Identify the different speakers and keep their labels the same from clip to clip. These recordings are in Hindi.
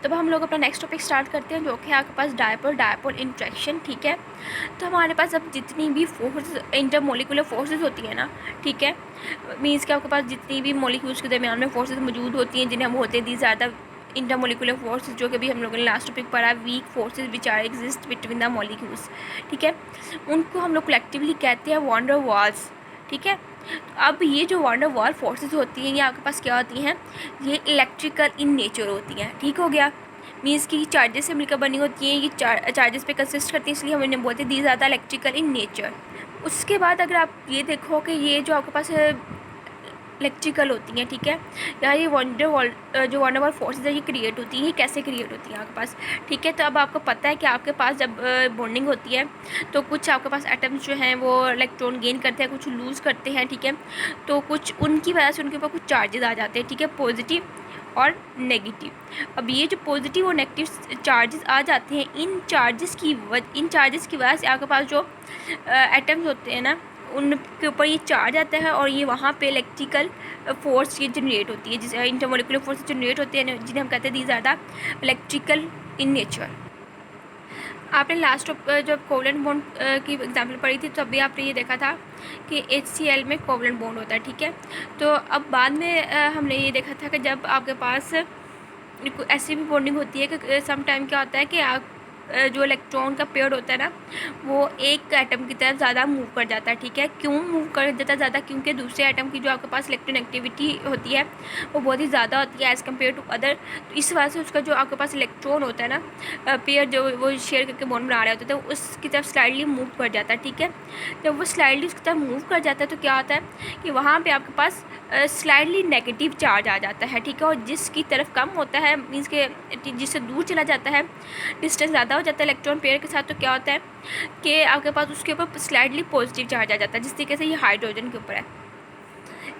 Speaker 1: तो अब हम लोग अपना नेक्स्ट टॉपिक स्टार्ट करते हैं, जो कि आपके पास डायपोल इंट्रैक्शन। ठीक है, तो हमारे पास अब जितनी भी फोर्स इंटरमोलिकुलर फोर्सेस होती है ना, ठीक है, मीन्स कि आपके पास जितनी भी मॉलिक्यूल्स के दरमियान में फोर्सेस मौजूद होती हैं, जिन्हें हम होते हैं these are the intermolecular forces, जो कि भी हम लोगों ने लास्ट टॉपिक पढ़ा, weak forces which are exist between the molecules. ठीक है, उनको हम लोग कलेक्टिवली कहते हैं वॉन डर वाल्स। ठीक है, अब ये जो वॉन डर वाल फोर्सेस होती हैं, ये आपके पास क्या होती हैं, ये इलेक्ट्रिकल इन नेचर होती हैं। ठीक हो गया, मीन्स की चार्जेस से मिलकर बनी होती हैं, ये चार्जेस पे कंसिस्ट करती हैं, इसलिए हम इन्हें बोलते हैं these are the electrical in nature. उसके बाद अगर आप ये देखो कि ये जो आपके पास इलेक्ट्रिकल होती हैं, ठीक है, या ये जो वंडर वाल फोर्सेज है, ये क्रिएट होती हैं, ये कैसे क्रिएट होती हैं आपके पास। ठीक है, तो अब आपको पता है कि आपके पास जब बॉन्डिंग होती है तो कुछ आपके पास एटम्स जो हैं वो इलेक्ट्रॉन गेन करते हैं, कुछ लूज़ करते हैं। ठीक है, तो कुछ उनकी वजह से उनके ऊपर कुछ चार्जेस आ जाते हैं, ठीक है, पॉजिटिव और नेगेटिव। अब ये जो पॉजिटिव और नेगेटिव चार्जेस आ जाते हैं, इन चार्जेस की वजह से आपके पास जो एटम्स होते हैं ना, उनके ऊपर ये चार्ज आता है और ये वहाँ पे इलेक्ट्रिकल फोर्स ये जनरेट होती है, जिसे इंटरमोलिकुलर फोर्स जनरेट होती है, जिन्हें हम कहते हैं these are the electrical in nature. आपने लास्ट जब कोवलेंट बॉन्ड की एग्जांपल पढ़ी थी, तो अभी आपने ये देखा था कि HCl में कोवलेंट बॉन्ड होता है। ठीक है, तो अब बाद में हमने ये देखा था कि जब आपके पास ऐसी भी बॉन्डिंग होती है कि सम टाइम क्या होता है कि आप जो इलेक्ट्रॉन का पेयर होता है ना, वो एक एटम की तरफ ज़्यादा मूव कर जाता है। ठीक है, क्यों मूव कर जाता है ज़्यादा, क्योंकि दूसरे एटम की जो आपके पास इलेक्ट्रोनेगेटिविटी होती है वो बहुत ही ज़्यादा होती है एज़ कम्पेयर टू अदर। तो इस वजह से उसका जो आपके पास इलेक्ट्रॉन होता है ना, पेयर जो वो शेयर करके बॉन्ड बना रहे होते हैं, तो उसकी तरफ स्लाइडली मूव कर जाता है। ठीक है, जब वो स्लाइडली उसकी तरफ मूव कर जाता है तो क्या होता है कि वहाँ पर आपके पास स्लाइडली नेगेटिव चार्ज आ जाता है। ठीक है, और जिसकी तरफ कम होता है, मीन्स के जिससे दूर चला जाता है, डिस्टेंस ज़्यादा हो जाता है इलेक्ट्रॉन पेयर के साथ, तो क्या होता है कि आपके पास उसके ऊपर स्लाइडली पॉजिटिव चार्ज आ जाता है, जिस तरीके से ये हाइड्रोजन के ऊपर है।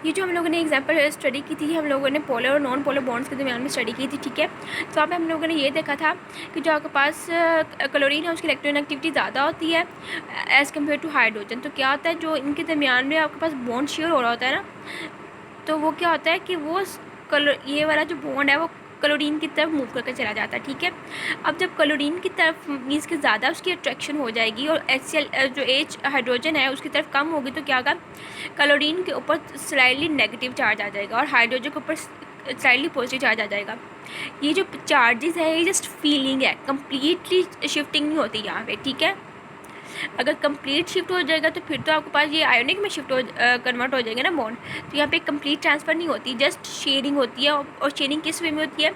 Speaker 1: ये जो हम लोगों ने एग्जांपल स्टडी की थी, हम लोगों ने पोलर और नॉन पोलर बॉन्ड्स के दरमियान में स्टडी की थी। ठीक है, तो वहाँ पे हम लोगों ने ये देखा था कि जो आपके पास क्लोरीन है, उसकी इलेक्ट्रोनेगेटिविटी ज़्यादा होती है एज़ कम्पेयर टू हाइड्रोजन। तो क्या होता है, जो इनके दरमियान में आपके पास बॉन्ड शेयर हो रहा होता है ना, तो वो क्या होता है कि वो ये वाला जो बॉन्ड है वो क्लोरीन की तरफ मूव करके चला जाता है। ठीक है, अब जब क्लोरीन की तरफ मीन्स कि ज़्यादा उसकी अट्रैक्शन हो जाएगी और HCl जो हाइड्रोजन है उसकी तरफ कम होगी, तो क्या होगा, क्लोरीन के ऊपर स्लाइडली नेगेटिव चार्ज आ जाएगा और हाइड्रोजन के ऊपर स्लाइडली पॉजिटिव चार्ज आ जाएगा। ये जो चार्जेस है ये जस्ट फीलिंग है, कम्प्लीटली शिफ्टिंग नहीं होती यहाँ पे। ठीक है, अगर कंप्लीट शिफ्ट हो जाएगा तो फिर तो आपके पास ये आयोनिक में शिफ्ट कन्वर्ट हो जाएंगे ना बॉन्ड, तो यहाँ पे कंप्लीट ट्रांसफ़र नहीं होती, जस्ट शेयरिंग होती है। और शेयरिंग किस वे में होती है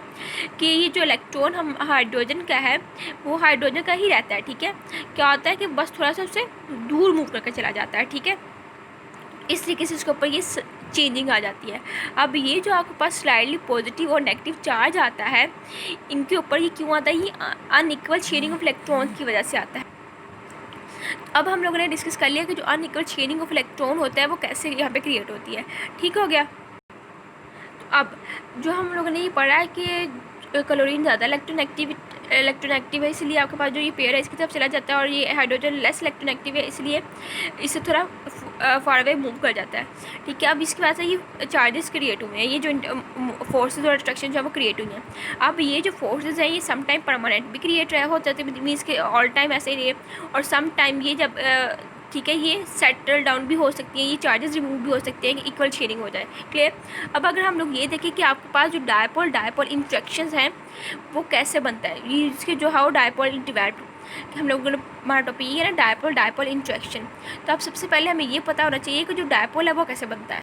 Speaker 1: कि ये जो इलेक्ट्रॉन हम हाइड्रोजन का है वो हाइड्रोजन का ही रहता है। ठीक है, क्या होता है कि बस थोड़ा सा उससे दूर मूव करके चला जाता है। ठीक है, इस तरीके से उसके ऊपर ये चेंजिंग आ जाती है। अब ये जो आपके पास स्लाइडली पॉजिटिव और नेगेटिव चार्ज आता है, इनके ऊपर ये क्यों आता है, ये अनइक्वल शेयरिंग ऑफ इलेक्ट्रॉन की वजह से आता है। अब हम लोगों ने डिस्कस कर लिया कि जो अनइक्वल शेयरिंग ऑफ इलेक्ट्रॉन होता है वो कैसे यहाँ पे क्रिएट होती है। ठीक हो गया, तो अब जो हम लोगों ने ये पढ़ा है कि क्लोरीन ज़्यादा इलेक्ट्रोनेगेटिव है, इसलिए आपके पास जो ये पेयर है इसकी तरफ चला जाता है, और ये हाइड्रोजन लेस इलेक्ट्रोनेगेटिव है, इसलिए इससे थोड़ा फार अवे मूव कर जाता है। ठीक है, अब इसकी वजह से ये चार्जेस क्रिएट हुए हैं, ये जो फोर्सेज और अट्रैक्शन जो है वो क्रिएट हुई हैं। अब ये जो फोर्सेज हैं ये सम टाइम परमानेंट भी क्रिएट रहे हो जाते हैं, मीन्स के ऑल टाइम ऐसे ही रहे, और सम टाइम ये जब ठीक है ये सेटल डाउन भी हो सकती हैं, ये चार्जेस रिमूव भी हो सकते हैं कि इक्वल शेयरिंग हो जाए। क्लियर, अब अगर हम लोग ये देखें कि आपके पास जो डायपोल इंट्रैक्शंस हैं वो कैसे बनता है, ये इसके जो हाउ डायपोल डिवेल्प, हम लोगों ने हमारा टॉपिक ये है ना डायपोल इंट्रैक्शन। तो अब सबसे पहले हमें ये पता होना चाहिए कि जो डायपोल है वो कैसे बनता है।